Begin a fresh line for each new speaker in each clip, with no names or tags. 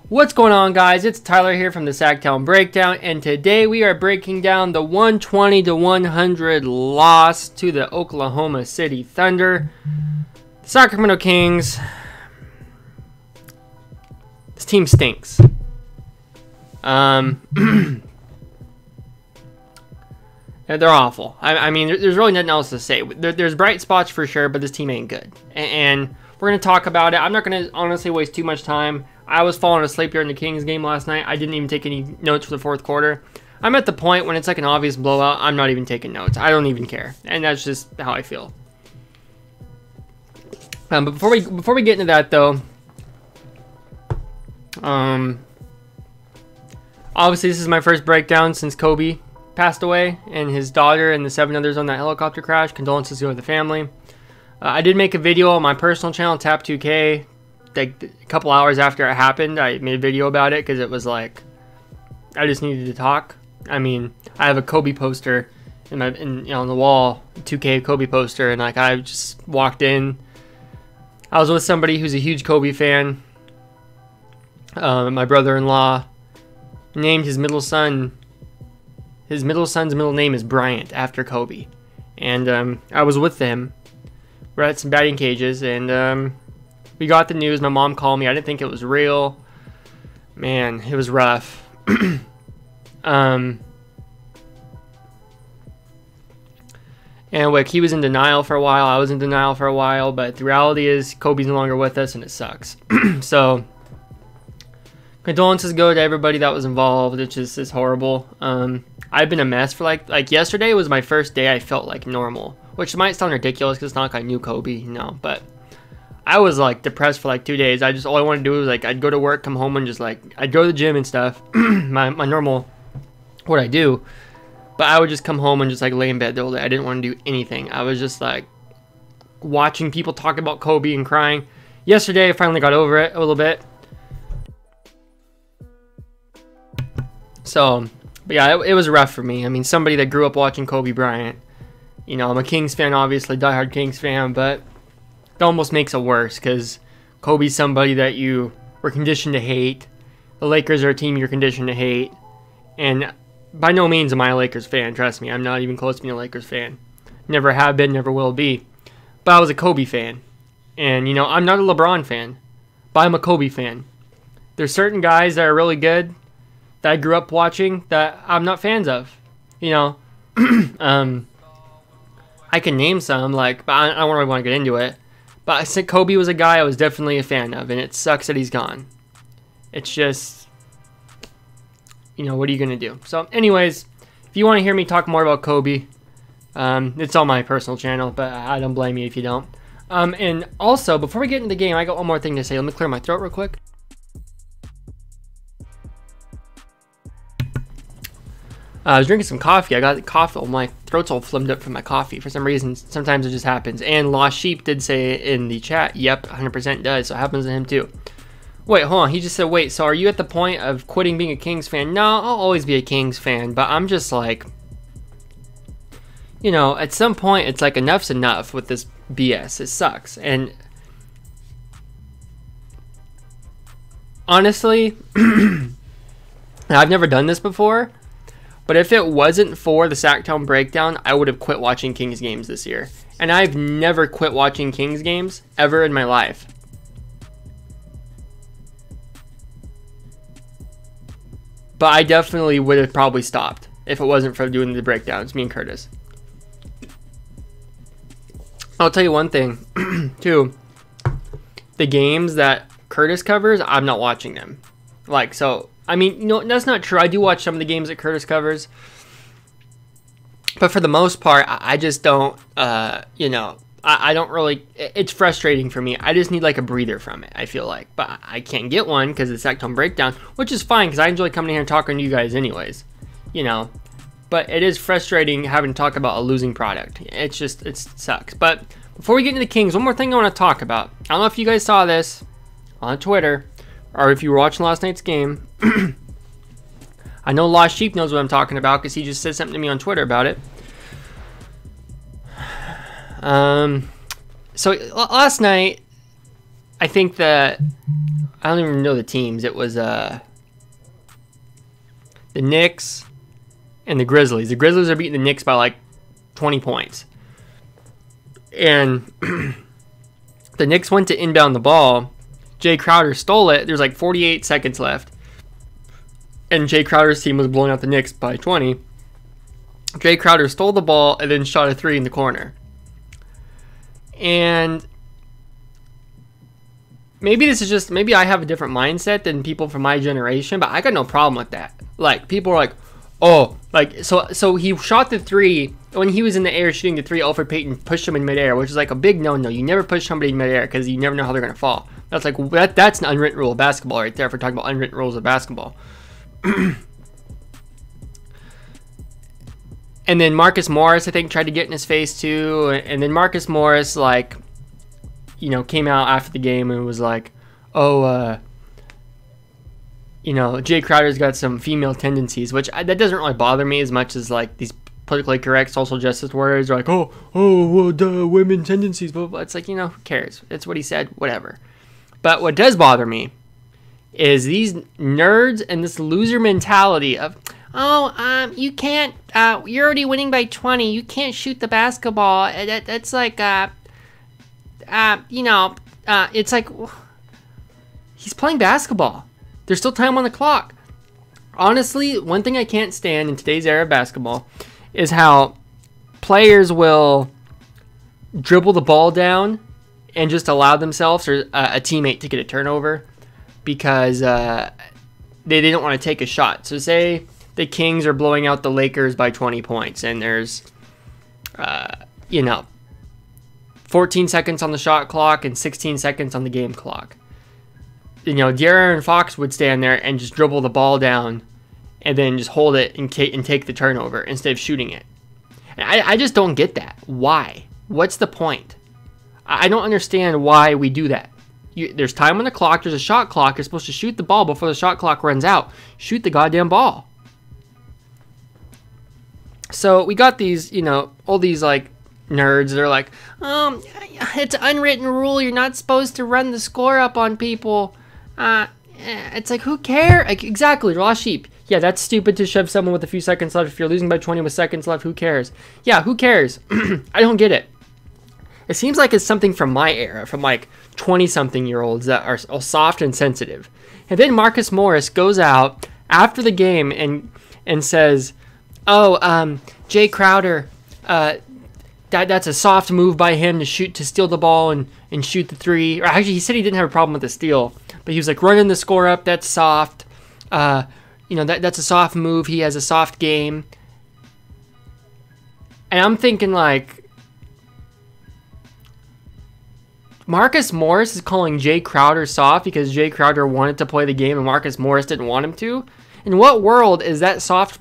What's going on, guys? It's Tyler here from the Sacramento Breakdown, and today we are breaking down the 120-100 loss to the Oklahoma City Thunder. The Sacramento Kings. This team stinks. They're awful. I mean, there's really nothing else to say. There's bright spots for sure, but this team ain't good. And we're going to talk about it. I'm not going to honestly waste too much time. I was falling asleep during the Kings game last night. I didn't even take any notes for the fourth quarter. I'm at the point when it's like an obvious blowout, I'm not even taking notes. I don't even care. And that's just how I feel. But before we get into that, though, obviously this is my first breakdown since Kobe passed away, and his daughter and the 7 others on that helicopter crash. Condolences go to the family. I did make a video on my personal channel, Tap2K, like a couple hours after it happened. I made a video about it because it was like I just needed to talk. I mean, I have a Kobe poster on the wall, 2K Kobe poster, and like I just walked in. I was with somebody who's a huge Kobe fan. My brother-in-law named his middle son. His middle son's middle name is Bryant, after Kobe. And I was with them. We're at some batting cages, and we got the news. My mom called me. I didn't think it was real. Man, it was rough. And like, he was in denial for a while. I was in denial for a while. But the reality is, Kobe's no longer with us, and it sucks. So, condolences go to everybody that was involved. It's horrible. I've been a mess for like yesterday was my first day I felt like normal, which might sound ridiculous because it's not like I knew Kobe, you know, but I was like depressed for like 2 days. All I wanted to do was like I'd go to work, come home, and just like I'd go to the gym and stuff, my normal what I do, but I would just come home and just like lay in bed the whole day. I didn't want to do anything. I was just like watching people talk about Kobe and crying. Yesterday I finally got over it a little bit. So, but yeah, it was rough for me. I mean, somebody that grew up watching Kobe Bryant. You know, I'm a Kings fan, obviously, diehard Kings fan, but it almost makes it worse because Kobe's somebody that you were conditioned to hate. The Lakers are a team you're conditioned to hate. And by no means am I a Lakers fan, trust me. I'm not even close to being a Lakers fan. Never have been, never will be. But I was a Kobe fan. And, you know, I'm not a LeBron fan, but I'm a Kobe fan. There's certain guys that are really good that I grew up watching that I'm not fans of, you know. I can name some, like, but I don't really want to get into it. But I said Kobe was a guy I was definitely a fan of, and it sucks that he's gone. It's just, you know, what are you gonna do? So, anyways, if you want to hear me talk more about Kobe, it's on my personal channel, but I don't blame you if you don't. And also, before we get into the game, I got one more thing to say. Let me clear my throat real quick. I was drinking some coffee. I got the coffee. Oh, my throat's all flimmed up from my coffee. For some reason, sometimes it just happens. And Lost Sheep did say in the chat, yep, 100% does. So it happens to him too. Wait, hold on. He just said, wait, so are you at the point of quitting being a Kings fan? No, I'll always be a Kings fan. But I'm just like, you know, at some point, it's like enough's enough with this BS. It sucks. And honestly, I've never done this before. But if it wasn't for the Sactown Breakdown, I would have quit watching Kings games this year. And I've never quit watching Kings games ever in my life. But I definitely would have probably stopped if it wasn't for doing the breakdowns, me and Curtis. I'll tell you one thing, too. The games that Curtis covers, I'm not watching them. Like, so, I mean, you know, that's not true. I do watch some of the games that Curtis covers. But for the most part, I just don't, you know, I don't really, it's frustrating for me. I just need like a breather from it, I feel like. But I can't get one because it's Sactown Breakdown, which is fine because I enjoy coming in here and talking to you guys anyways, you know. But it is frustrating having to talk about a losing product. It's just, it sucks. But before we get into the Kings, one more thing I want to talk about. I don't know if you guys saw this on Twitter or if you were watching last night's game. I know Lost Sheep knows what I'm talking about because he just said something to me on Twitter about it. So last night, I think I don't even know the teams. It was the Knicks and the Grizzlies. The Grizzlies are beating the Knicks by like 20 points. And the Knicks went to inbound the ball. Jay Crowder stole it. There's like 48 seconds left. And Jay Crowder's team was blowing out the Knicks by 20. Jay Crowder stole the ball and then shot a 3 in the corner. And maybe I have a different mindset than people from my generation, but I got no problem with that. Like, people are like, oh, like, so he shot the 3. When he was in the air shooting the 3, Elfrid Payton pushed him in midair, which is like a big no-no. You never push somebody in midair because you never know how they're going to fall. That's like, that's an unwritten rule of basketball right there if we're talking about unwritten rules of basketball. And then Marcus Morris, I think, tried to get in his face too. And then Marcus Morris, like, you know, came out after the game and was like, oh, you know, Jay Crowder's got some female tendencies, which that doesn't really bother me as much as like these politically correct social justice words are like, oh, well, duh, women tendencies, blah, blah, blah. It's like, you know, who cares? It's what he said, whatever. But what does bother me is these nerds and this loser mentality of, oh, you can't, you're already winning by 20. You can't shoot the basketball. That's like, you know, it's like, he's playing basketball. There's still time on the clock. Honestly, one thing I can't stand in today's era of basketball is how players will dribble the ball down and just allow themselves or a teammate to get a turnover because they don't want to take a shot. So say the Kings are blowing out the Lakers by 20 points and there's, you know, 14 seconds on the shot clock and 16 seconds on the game clock. You know, De'Aaron Fox would stand there and just dribble the ball down and then just hold it and take the turnover instead of shooting it. And I just don't get that. Why? What's the point? I don't understand why we do that. There's time on the clock. There's a shot clock. You're supposed to shoot the ball before the shot clock runs out. Shoot the goddamn ball. So we got these, you know, all these like nerds that are like, it's an unwritten rule. You're not supposed to run the score up on people. It's like, who cares? Like, exactly, raw sheep. Yeah, that's stupid to shove someone with a few seconds left. If you're losing by 20 with seconds left, who cares? Yeah, who cares? I don't get it. It seems like it's something from my era, from like 20-something-year-olds that are all soft and sensitive. And then Marcus Morris goes out after the game and says, oh, Jay Crowder, that's a soft move by him to steal the ball and shoot the 3. Or actually, he said he didn't have a problem with the steal, but he was like, running the score up, that's soft. You know, that's a soft move. He has a soft game. And I'm thinking like, Marcus Morris is calling Jay Crowder soft because Jay Crowder wanted to play the game and Marcus Morris didn't want him to. In what world is that soft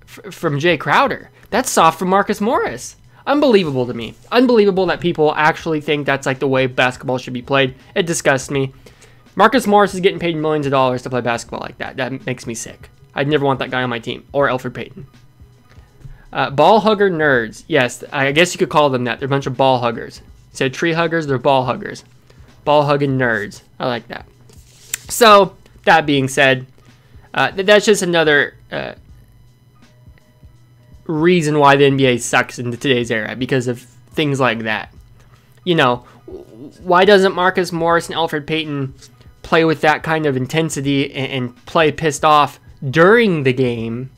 from Jay Crowder? That's soft from Marcus Morris. Unbelievable to me. Unbelievable that people actually think that's like the way basketball should be played. It disgusts me. Marcus Morris is getting paid millions of dollars to play basketball like that. That makes me sick. I'd never want that guy on my team. Or Elfrid Payton. Ball hugger nerds. Yes, I guess you could call them that. They're a bunch of ball huggers. Instead of tree huggers, they're ball huggers. Ball hugging nerds. I like that. So, that being said, that's just another reason why the NBA sucks in today's era. Because of things like that. You know, why doesn't Marcus Morris and Elfrid Payton play with that kind of intensity and play pissed off during the game?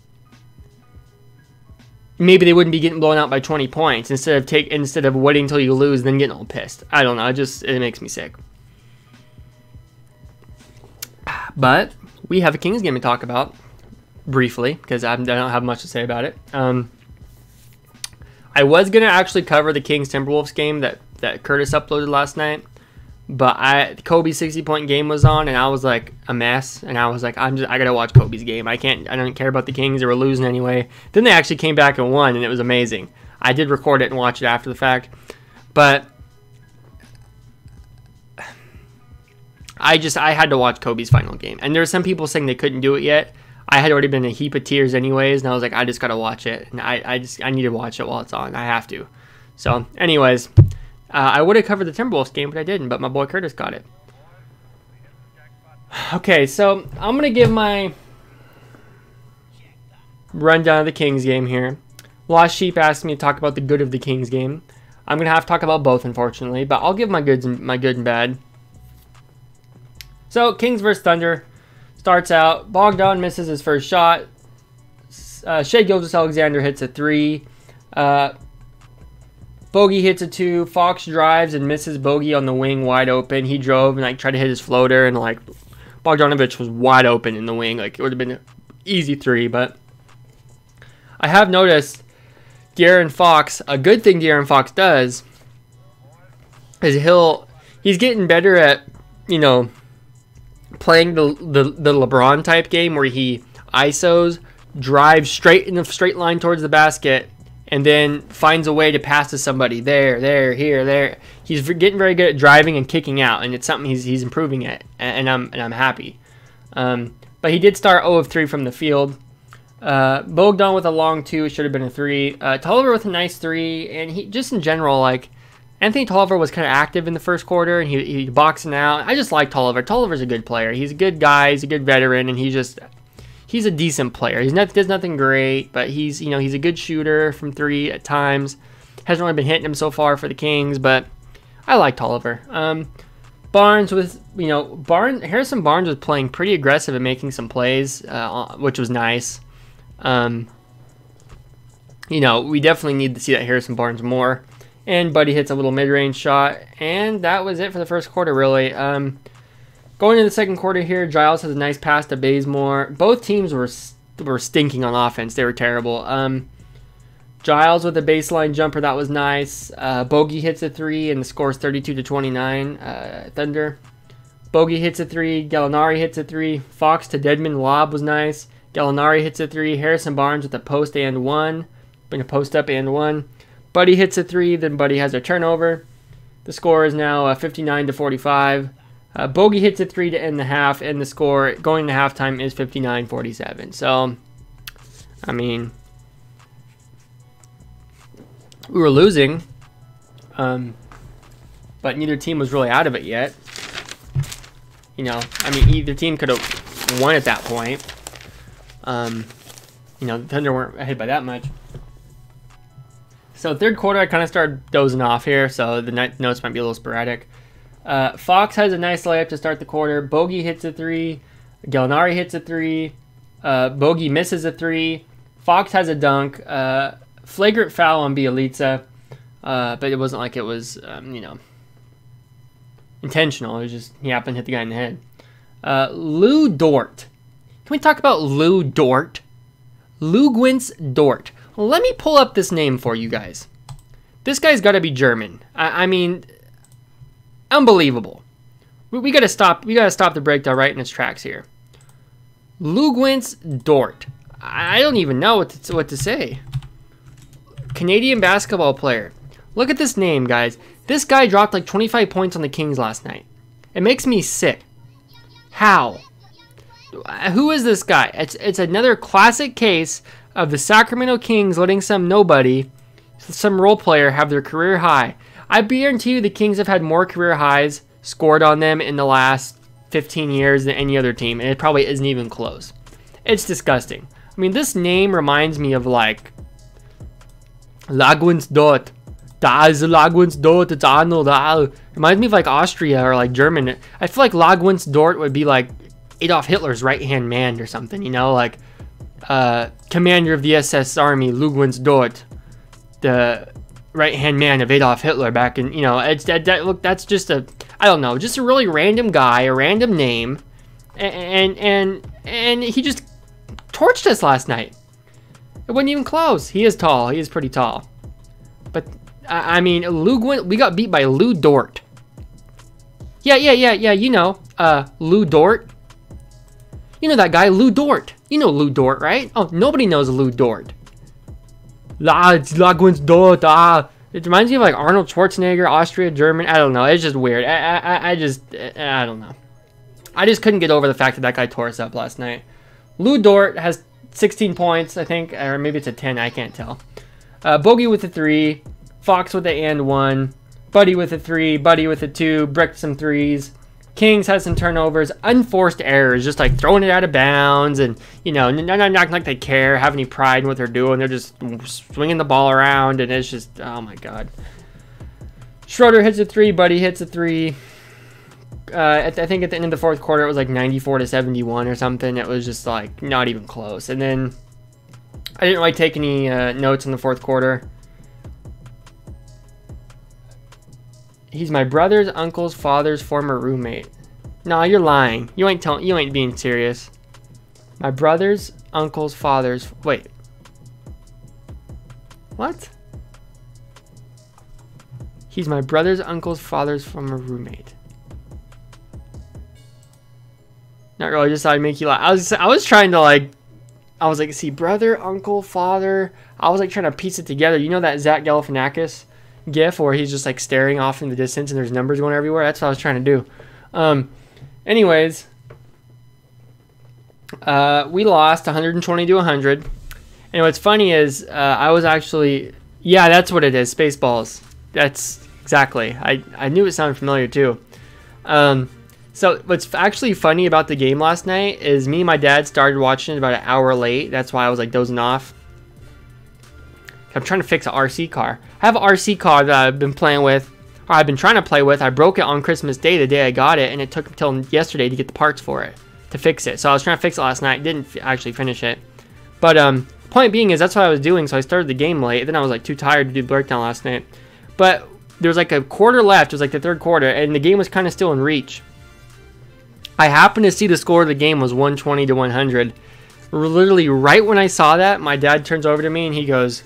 Maybe they wouldn't be getting blown out by 20 points instead of waiting until you lose and then getting all pissed. I don't know. It makes me sick. But we have a Kings game to talk about briefly because I don't have much to say about it. I was gonna actually cover the Kings Timberwolves game that Curtis uploaded last night, but Kobe's 60-point game was on and I was like a mess, and I was like, I gotta watch Kobe's game. I don't care about the Kings. They were losing anyway. Then they actually came back and won, and it was amazing. I did record it and watch it after the fact, but I had to watch Kobe's final game. And there were some people saying they couldn't do it yet. I had already been in a heap of tears anyways, and I was like, I just gotta watch it, and I need to watch it while it's on. I have to. So, anyways, I would have covered the Timberwolves game, but I didn't. But my boy Curtis got it. Okay, so I'm going to give my rundown of the Kings game here. Lost Sheep asked me to talk about the good of the Kings game. I'm going to have to talk about both, unfortunately, but I'll give my good and bad. So, Kings versus Thunder starts out. Bogdan misses his first shot. Shai Gilgeous-Alexander hits a 3. Bogey hits a 2. Fox drives and misses Bogey on the wing wide open. He drove and like tried to hit his floater, and like Bogdanovic was wide open in the wing. Like it would have been an easy 3, but I have noticed De'Aaron Fox, a good thing De'Aaron Fox does is he's getting better at, you know, playing the LeBron type game where he ISOs, drives straight in a straight line towards the basket, and then finds a way to pass to somebody there, here, there. He's getting very good at driving and kicking out, and it's something he's improving at, and I'm happy. But he did start 0 of 3 from the field. Bogdan with a long 2, it should have been a 3. Tolliver with a nice 3, and he just in general, like, Anthony Tolliver was kind of active in the first quarter, and he boxing out. I just like Tolliver. Tolliver's a good player. He's a good guy. He's a good veteran, and he's a decent player. Does nothing great, but he's a good shooter from 3 at times. Hasn't really been hitting him so far for the Kings, but I like Tolliver. Barnes with, Harrison Barnes was playing pretty aggressive and making some plays, which was nice. We definitely need to see that Harrison Barnes more. And Buddy hits a little mid-range shot, and that was it for the first quarter, really. Going into the second quarter here, Giles has a nice pass to Bazemore. Both teams were stinking on offense. They were terrible. Giles with a baseline jumper, that was nice. Bogey hits a 3, and the score is 32-29, Thunder. Bogey hits a 3. Gallinari hits a 3. Fox to Dedmon lob was nice. Gallinari hits a 3. Harrison Barnes with a post and 1. Bring a post up and 1. Buddy hits a 3, then Buddy has a turnover. The score is now 59-45. Bogey hits a 3 to end the half, and the score going to halftime is 59-47. So, I mean, we were losing, but neither team was really out of it yet. Either team could have won at that point. The Thunder weren't ahead by that much. So third quarter, I kind of started dozing off here, so the notes might be a little sporadic. Fox has a nice layup to start the quarter. Bogey hits a 3. Gallinari hits a 3. Bogey misses a 3. Fox has a dunk. Flagrant foul on Bielitsa, but it wasn't like it was, intentional. It was just he happened to hit the guy in the head. Lou Dort. Can we talk about Lou Dort? Luguentz Dort. Let me pull up this name for you guys. This guy's got to be German. I mean, unbelievable. We got to stop. We got to stop the breakdown right in its tracks here. Luguentz Dort. I don't even know what to say. Canadian basketball player. Look at this name, guys. This guy dropped like 25 points on the Kings last night. It makes me sick. How? Who is this guy? It's another classic case of the Sacramento Kings letting some nobody, some role player, have their career high. I guarantee you the Kings have had more career highs scored on them in the last 15 years than any other team, and it probably isn't even close. It's disgusting. I mean, this name reminds me of like Laguens Dort. Da is Laguens Dort, it's Arnold. Reminds me of like Austria or like German. I feel like Laguens Dort would be like Adolf Hitler's right-hand man or something, like commander of the SS Army, Luguentz Dort, the right-hand man of Adolf Hitler back in, look, that's just I don't know, just a really random guy, a random name, and he just torched us last night. It wasn't even close. He is tall. He is pretty tall. But, I mean, we got beat by Lou Dort. Yeah, Lou Dort. You know that guy, Lou Dort. You know Lou Dort, right? Oh, nobody knows Lou Dort. Laguens Dort. It reminds me of like Arnold Schwarzenegger, Austria, German. I don't know. It's just weird. I don't know. I just couldn't get over the fact that guy tore us up last night. Lou Dort has 16 points, I think, or maybe it's a 10. I can't tell. Bogey with a 3. Fox with the and 1. Buddy with a 3. Buddy with a 2. Bricked some 3s. Kings had some turnovers, unforced errors, just like throwing it out of bounds, and not acting like they care, have any pride in what they're doing. They're just swinging the ball around, and it's just, oh my god. Schroeder hits a three, Buddy hits a three. I think at the end of the fourth quarter, it was like 94-71 or something. It was just like not even close. And then I didn't really take any notes in the fourth quarter. He's my brother's uncle's father's former roommate. No, you're lying. You ain't being serious. My brother's uncle's father's. Wait. What? He's my brother's uncle's father's former roommate. Not really. Just thought I'd make you laugh. I was trying to like. I was like, see, brother, uncle, father. I was like trying to piece it together. You know that Zach Galifianakis gif where he's just like staring off in the distance and there's numbers going everywhere? That's what I was trying to do. Anyways, we lost 120-100. And what's funny is I was actually, yeah, that's what it is, Spaceballs. That's exactly. I knew it sounded familiar too. So what's actually funny about the game last night is me and my dad started watching it about an hour late. That's why I was like dozing off. I'm trying to fix an RC car. I have an RC car that I've been playing with, or I've been trying to play with. I broke it on Christmas Day, the day I got it, and it took until yesterday to get the parts for it, to fix it. So I was trying to fix it last night. Didn't actually finish it. But point being is that's what I was doing, so I started the game late. Then I was like too tired to do the breakdown last night. But there was like a quarter left. It was like the third quarter, and the game was kind of still in reach. I happened to see the score of the game was 120-100. Literally right when I saw that, my dad turns over to me and he goes,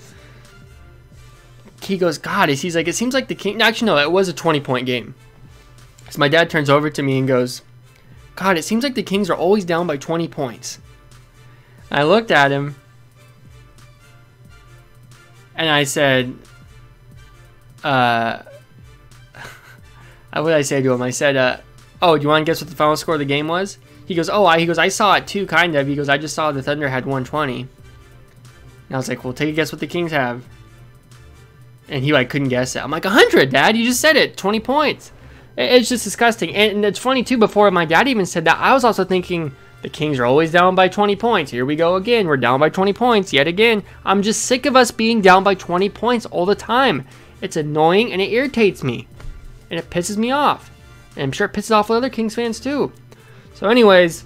God, he's like, it seems like the King. Actually, no, it was a 20-point game. So my dad turns over to me and goes, God, it seems like the Kings are always down by 20 points. I looked at him and I said, what did I say to him? I said, oh, do you want to guess what the final score of the game was? He goes, I saw it too, kind of. He goes, I just saw the Thunder had 120. And I was like, well, take a guess what the Kings have. And he like couldn't guess it. I'm like, 100, Dad. You just said it. 20 points. It's just disgusting. And it's funny too, before my dad even said that, I was also thinking the Kings are always down by 20 points. Here we go again. We're down by 20 points yet again. I'm just sick of us being down by 20 points all the time. It's annoying and it irritates me. And it pisses me off. And I'm sure it pisses off other Kings fans too. So anyways,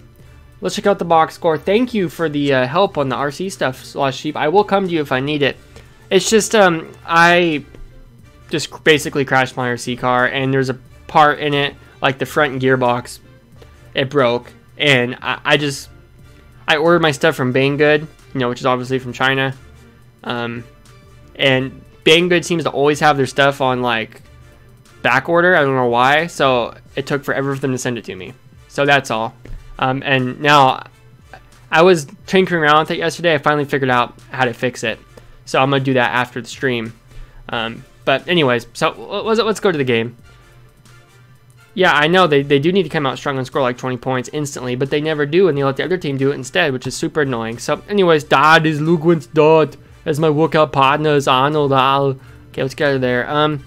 let's check out the box score. Thank you for the help on the RC stuff, Lost Sheep. I will come to you if I need it. It's just, I just basically crashed my RC car, and there's a part in it, like the front gearbox, it broke. And I ordered my stuff from Banggood, which is obviously from China. And Banggood seems to always have their stuff on, like, back order. I don't know why. So it took forever for them to send it to me. So that's all. And now I was tinkering around with it yesterday. I finally figured out how to fix it. So I'm going to do that after the stream. But anyways, so let's go to the game. Yeah, I know they do need to come out strong and score like 20 points instantly, but they never do, and they let the other team do it instead, which is super annoying. So anyways, Dad is Lugwin's Dort as my workout partner is Arnold. Okay, let's get out of there.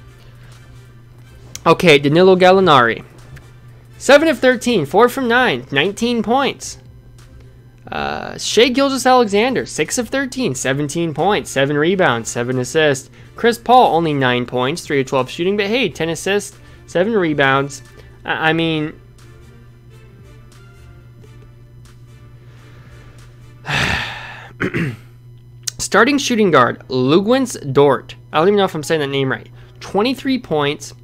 Okay, Danilo Gallinari. 7 of 13, 4 from 9, 19 points. Shai Gilgeous-Alexander, 6 of 13, 17 points, 7 rebounds, 7 assists. Chris Paul, only 9 points, 3 of 12 shooting, but hey, 10 assists, 7 rebounds. I mean, starting shooting guard, Lugwins Dort. I don't even know if I'm saying that name right. 23 points,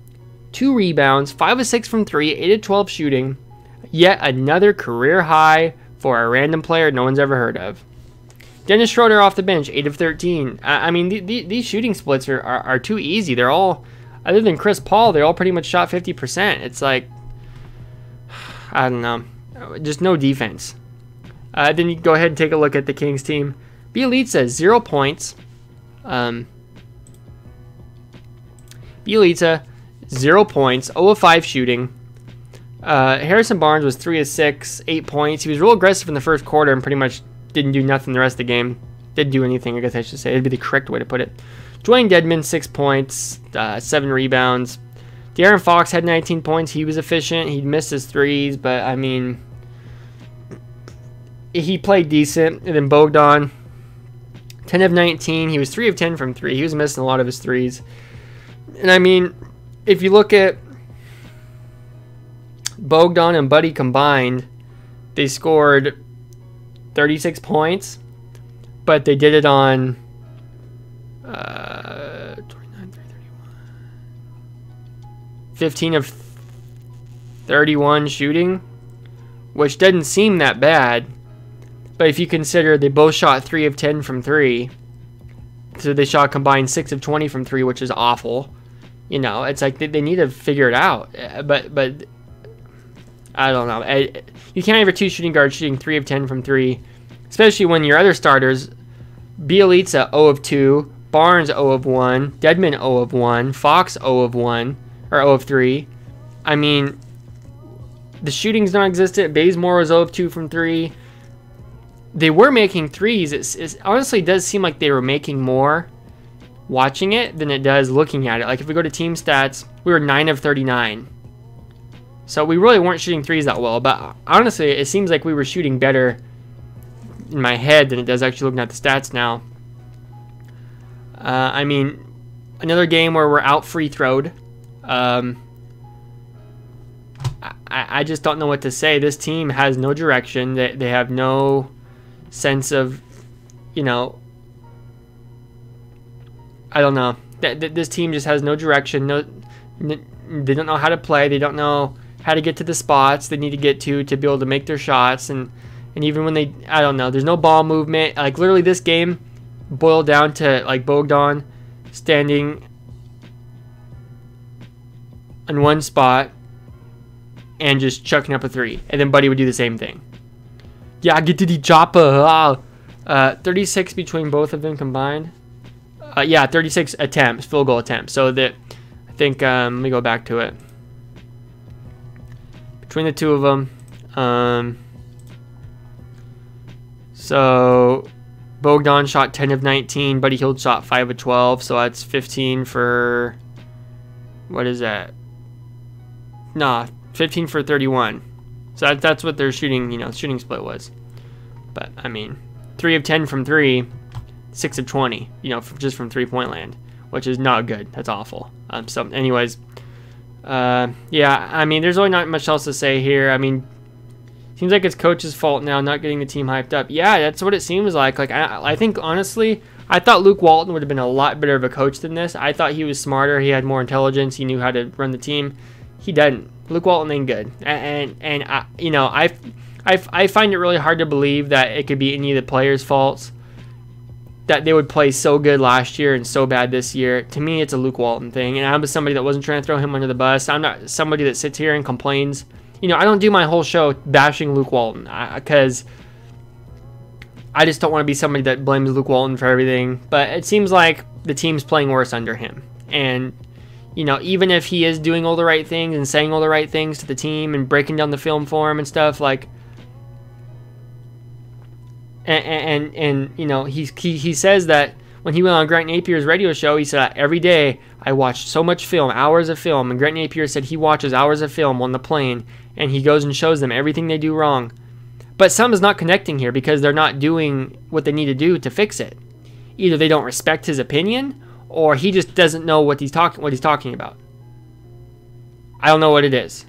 2 rebounds, 5 of 6 from 3, 8 of 12 shooting. Yet another career high for a random player no one's ever heard of. Dennis Schroeder off the bench, 8 of 13. I mean, these shooting splits are too easy. They're all, other than Chris Paul, they all pretty much shot 50%. It's like, I don't know, just no defense. Then you go ahead and take a look at the Kings team. Bielitsa, 0 points. Bielitsa, 0 points, 0 of 5 shooting. Harrison Barnes was 3 of 6, 8 points. He was real aggressive in the first quarter and pretty much didn't do nothing the rest of the game. Didn't do anything, I guess I should say. It'd be the correct way to put it. Dwayne Dedman, 6 points, 7 rebounds. De'Aaron Fox had 19 points. He was efficient. He missed his threes, but I mean, he played decent. And then Bogdan, 10 of 19. He was 3 of 10 from 3. He was missing a lot of his threes. And I mean, if you look at Bogdan and Buddy combined, they scored 36 points, but they did it on 15 of 31 shooting, which doesn't seem that bad. But if you consider they both shot 3 of 10 from 3, so they shot combined 6 of 20 from 3, which is awful. You know, it's like they need to figure it out. But I don't know. You can't have your 2 shooting guards shooting 3 of 10 from 3, especially when your other starters, Bielitsa 0 of 2, Barnes 0 of 1, Dedmon 0 of 1, Fox 0 of 1, or 0 of 3. I mean, the shooting's non-existent. Bazemore was 0 of 2 from 3. They were making threes. It honestly does seem like they were making more watching it than it does looking at it. Like if we go to team stats, we were 9 of 39. So we really weren't shooting threes that well. But honestly, it seems like we were shooting better in my head than it does actually looking at the stats now. I mean, another game where we're out free throwed. I just don't know what to say. This team has no direction. They have no sense of, you know, I don't know. This team just has no direction. They don't know how to play. They don't know how to get to the spots they need to get to be able to make their shots. And even when they, I don't know, there's no ball movement. Like literally this game boiled down to like Bogdan standing in one spot and just chucking up a 3. And then Buddy would do the same thing. Yeah, get to the chopper. 36 between both of them combined. Yeah, 36 attempts, field goal attempts. So that, I think, let me go back to it. Between the two of them. So Bogdan shot 10 of 19. Buddy Hield shot 5 of 12. So that's 15 for, what is that? Nah, 15 for 31. So that's what their shooting, you know, shooting split was. But I mean, 3 of 10 from 3, 6 of 20, you know, just from 3-point land, which is not good. That's awful. So anyways, yeah, I mean, there's really not much else to say here. I mean, seems like it's coach's fault now not getting the team hyped up. Yeah, that's what it seems like. Like I think honestly, I thought Luke Walton would have been a lot better of a coach than this. I thought he was smarter. He had more intelligence. He knew how to run the team. He doesn't. Luke Walton ain't good. And I, you know, I find it really hard to believe that it could be any of the players' faults, that they would play so good last year and so bad this year. To me, it's a Luke Walton thing. And I was somebody that wasn't trying to throw him under the bus. I'm not somebody that sits here and complains. You know, I don't do my whole show bashing Luke Walton because I just don't want to be somebody that blames Luke Walton for everything. But it seems like the team's playing worse under him. And, you know, even if he is doing all the right things and saying all the right things to the team and breaking down the film for him and stuff, like, and you know, he says that when he went on Grant Napier's radio show, he said, every day I watched so much film, hours of film, and Grant Napier said he watches hours of film on the plane, and he goes and shows them everything they do wrong. But something's not connecting here because they're not doing what they need to do to fix it. Either they don't respect his opinion, or he just doesn't know what he's talking about. I don't know what it is.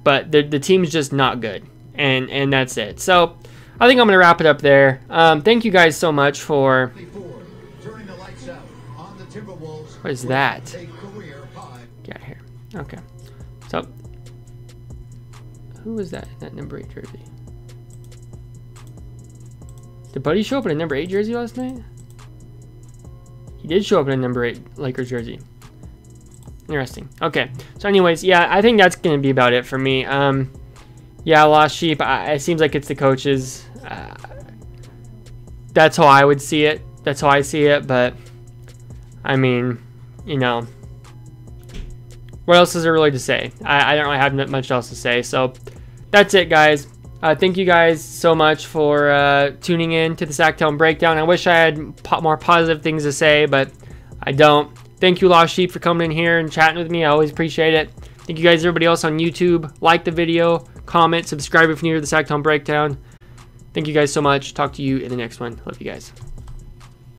But the team's just not good. And that's it. So I think I'm going to wrap it up there. Thank you guys so much for... What is that? Get out of here. Okay. So, who was that in that number 8 jersey? Did Buddy show up in a number 8 jersey last night? He did show up in a number 8 Lakers jersey. Interesting. Okay. So anyways, yeah, I think that's going to be about it for me. Yeah, lost sheep. It seems like it's the coaches. That's how I would see it. That's how I see it. But, I mean, you know, what else is there really to say? I don't really have much else to say. So, that's it, guys. Thank you guys so much for tuning in to the Sacktown Breakdown. I wish I had more positive things to say, but I don't. Thank you, Lost Sheep, for coming in here and chatting with me. I always appreciate it. Thank you guys, everybody else on YouTube. Like the video, comment, subscribe if you're new to the Sacktown Breakdown. Thank you guys so much. Talk to you in the next one. Love you guys.